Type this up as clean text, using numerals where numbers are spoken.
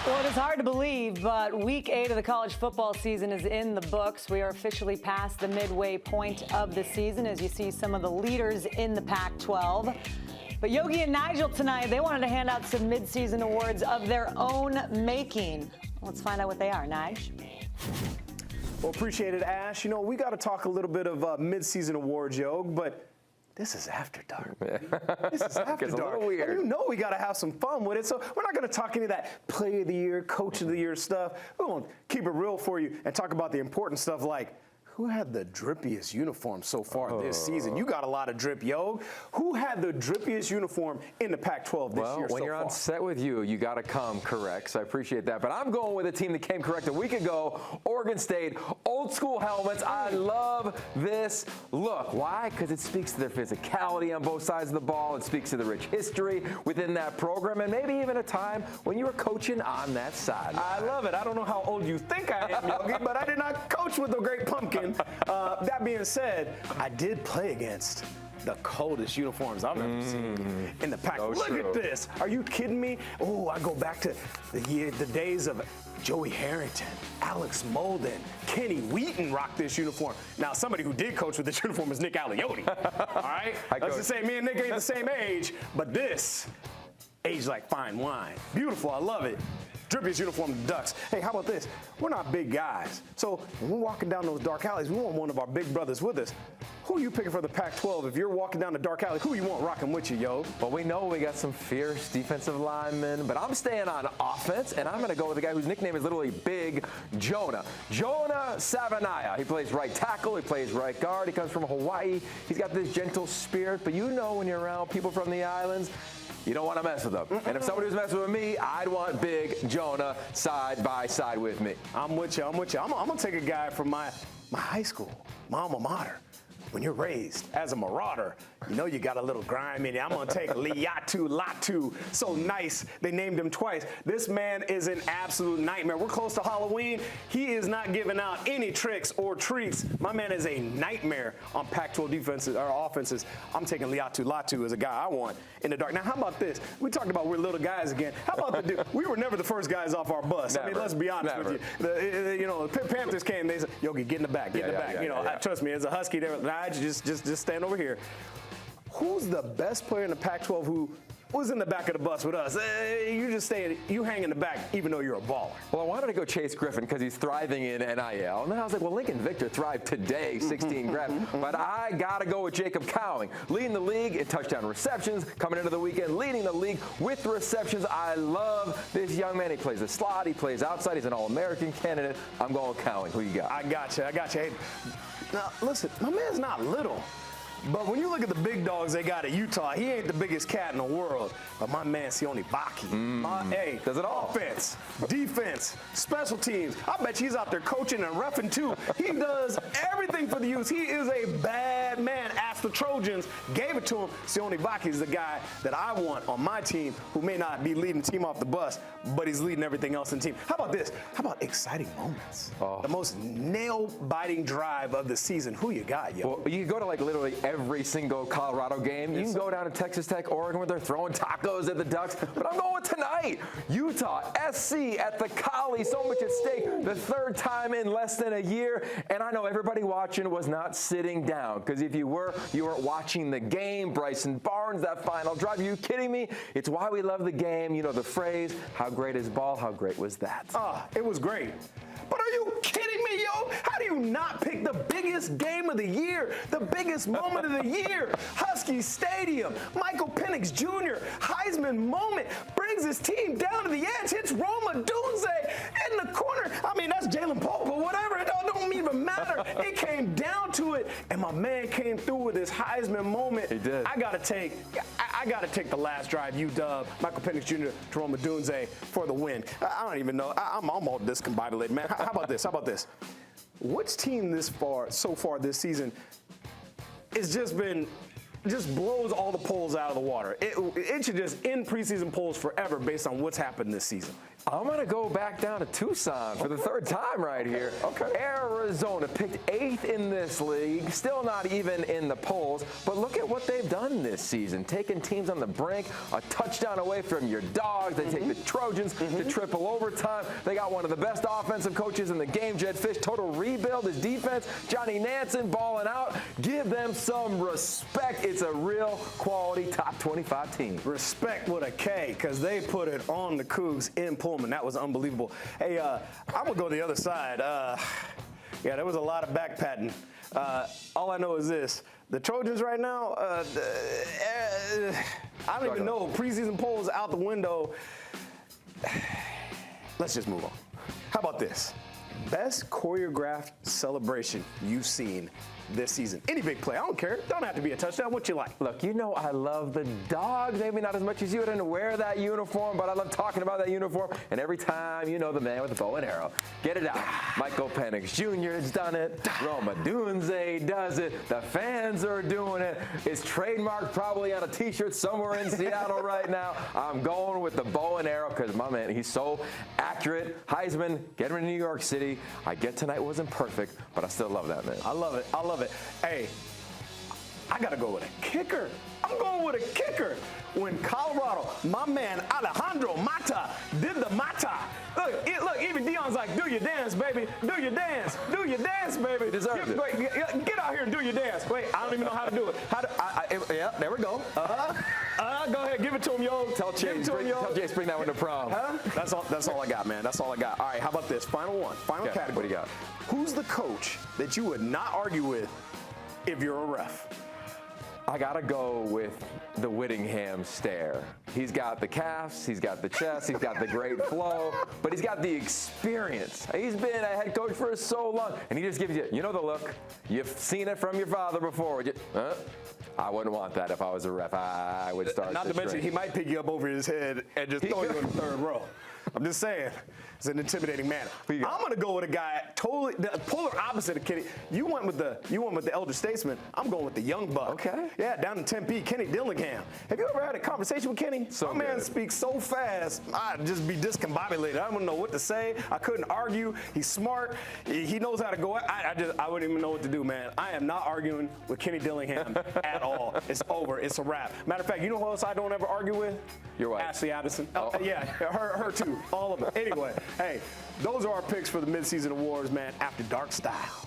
Well, it is hard to believe, but week 8 of the college football season is in the books. We are officially past the midway point of the season as you see some of the leaders in the Pac-12. But Yogi and Nigel tonight, they wanted to hand out some midseason awards of their own making. Let's find out what they are. Nige? Well, appreciate it, Ash. You know, we got to talk a little bit of midseason awards, Yogi, but this is after dark. This is after It's dark. a little weird. And you know we got to have some fun with it. So we're not going to talk any of that play of the year, coach of the year stuff. We're going to keep it real for you and talk about the important stuff like who had the drippiest uniform so far this season? You got a lot of drip, Yogi. Who had the drippiest uniform in the Pac-12 this year so far? Well, when you're on set with you got to come correct, so I appreciate that. But I'm going with a team that came correct a week ago, Oregon State. Old school helmets. I love this look. Why? Because it speaks to their physicality on both sides of the ball. It speaks to the rich history within that program, and maybe even a time when you were coaching on that side. I love it. I don't know how old you think I am, Yogi, but I did not coach with the Great Pumpkin. That being said, I did play against the coldest uniforms I've ever seen in the Pac. So Look true. at this. Are you kidding me? Oh, I go back to the days of Joey Harrington, Alex Molden, Kenny Wheaton rocked this uniform. Now, somebody who did coach with this uniform is Nick Aliotti. All right? Let's just say me and Nick ain't the same age, but this, aged like fine wine. Beautiful. I love it. Drippiest uniform, the Ducks. Hey, how about this? We're not big guys. So when we're walking down those dark alleys, we want one of our big brothers with us. Who are you picking for the Pac-12? If you're walking down the dark alley, who you want rocking with you, yo? Well, we know we got some fierce defensive linemen, but I'm staying on offense, and I'm going to go with a guy whose nickname is literally Big Jonah. Jonah Savanaya. He plays right tackle. He plays right guard. He comes from Hawaii. He's got this gentle spirit, but you know when you're around people from the islands, you don't want to mess with them. And if somebody was messing with me, I'd want Big Jonah side by side with me. I'm with you. I'm with you. I'm going to take a guy from my high school, my alma mater. When you're raised as a marauder, you know you got a little grime in you. I'm going to take Liatu Latu. So nice. They named him twice. This man is an absolute nightmare. We're close to Halloween. He is not giving out any tricks or treats. My man is a nightmare on Pac-12 defenses or offenses. I'm taking Liatu Latu as a guy I want in the dark. Now, how about this? We talked about we're little guys again. How about the dude? We were never the first guys off our bus. Never. I mean, let's be honest with you. The Panthers came. They said, Yogi, get in the back. Get in the back. Trust me, as a Husky, there. Just stand over here. Who's the best player in the Pac-12 who was in the back of the bus with us? You hang in the back even though you're a baller. Well, I wanted to go Chase Griffin because he's thriving in NIL. And then I was like, well, Lincoln Victor thrived today, 16 grabs. But I got to go with Jacob Cowing, leading the league in touchdown receptions, coming into the weekend, leading the league with receptions. I love this young man. He plays the slot. He plays outside. He's an All-American candidate. I'm going with Cowing. Who you got? I got you. Hey, now, listen, my man's not little. But when you look at the big dogs they got at Utah, he ain't the biggest cat in the world. But my man, Sione Baki. Does it all. Offense, defense, special teams. I bet he's out there coaching and reffing too. He does everything for the youth. He is a bad man. Ask the Trojans. Gave it to him. Sione Baki is the guy that I want on my team who may not be leading the team off the bus, but he's leading everything else in the team. How about this? How about exciting moments? The most nail-biting drive of the season. Who you got, yo? Well, you can go to like literally every single Colorado game. You can go down to Texas Tech, Oregon, where they're throwing tacos at the Ducks. But I'm going with tonight. Utah, SC at the Collie. So much at stake. The third time in less than a year. And I know everybody watching was not sitting down. Because if you were watching the game. Bryson Barnes, that final drive. Are you kidding me? It's why we love the game. You know the phrase, how great is ball? How great was that? It was great. But are you kidding me, yo? How do you not pick the biggest game of the year, the biggest moment of the year? Husky Stadium, Michael Penix Jr., Heisman moment, brings his team down to the edge, hits Roma Dunze in the corner. I mean, that's Jalen Pope, but whatever, it don't even matter. It came down to it, and my man came through with his Heisman moment. He did. I gotta take the last drive, UW, Michael Penix Jr. to Roma Dunze for the win. I don't even know. I'm all discombobulated, man. How about this? How about this? Which team so far this season has just blows all the polls out of the water? It should just end preseason polls forever based on what's happened this season. I'm going to go back down to Tucson for the third time right here. Okay. Arizona picked 8th in this league, still not even in the polls, but look at what they've done this season, taking teams on the brink, a touchdown away from your dogs. They take the Trojans to triple overtime. They got one of the best offensive coaches in the game, Jed Fish, total rebuild. His defense, Johnny Nansen balling out. Give them some respect. It's a real quality top 25 team. Respect with a K, because they put it on the Cougs in Pullman. That was unbelievable. Hey, I'm going to go to the other side. Yeah, there was a lot of back patting. All I know is this. The Trojans right now, I don't even know. Preseason polls out the window. Let's just move on. How about this? Best choreographed celebration you've seen this season. Any big play, I don't care. Don't have to be a touchdown. What you like? Look, you know I love the Dogs. Maybe not as much as you. I didn't wear that uniform, but I love talking about that uniform. And every time, you know, the man with the bow and arrow. Get it out. Michael Penix Jr. has done it. Roma Dunze does it. The fans are doing it. It's trademarked probably on a T-shirt somewhere in Seattle right now. I'm going with the bow and arrow because, my man, he's so accurate. Heisman, get him to New York City. I get tonight wasn't perfect, but I still love that man. I love it. I love it. Hey, I got to go with a kicker. I'm going with a kicker. When Colorado, my man Alejandro Mata did the Mata. Look, even Deion's like, do your dance, baby. Do your dance. Do your dance, baby. Deserved it. Wait, get out here and do your dance. Wait, I don't even know how to do it. Yeah, there we go. Go ahead, give it to him, yo. Tell Chase, bring that one to prom. Huh? That's all I got, man. That's all I got. All right, how about this? Final one. Final category. What do you got? Who's the coach that you would not argue with if you're a ref? I got to go with the Whittingham stare. He's got the calves, he's got the chest, he's got the great flow, but he's got the experience. He's been a head coach for so long, and he just gives you know the look. You've seen it from your father before. I wouldn't want that if I was a ref. I would start. Not to mention, he might pick you up over his head and just throw you in the third row. I'm just saying. It's an intimidating manner. I'm going to go with a guy totally the polar opposite of Kenny. You went with the elder statesman. I'm going with the young buck. Okay. Yeah, down in Tempe, Kenny Dillingham. Have you ever had a conversation with Kenny? So my man speaks so fast, I'd just be discombobulated. I don't know what to say. I couldn't argue. He's smart. He knows how to go. I wouldn't even know what to do, man. I am not arguing with Kenny Dillingham at all. It's over. It's a wrap. Matter of fact, you know who else I don't ever argue with? Your wife. Ashley Addison. Oh. Yeah, her too. All of them. Anyway. Hey, those are our picks for the Midseason Awards, man, After Dark style.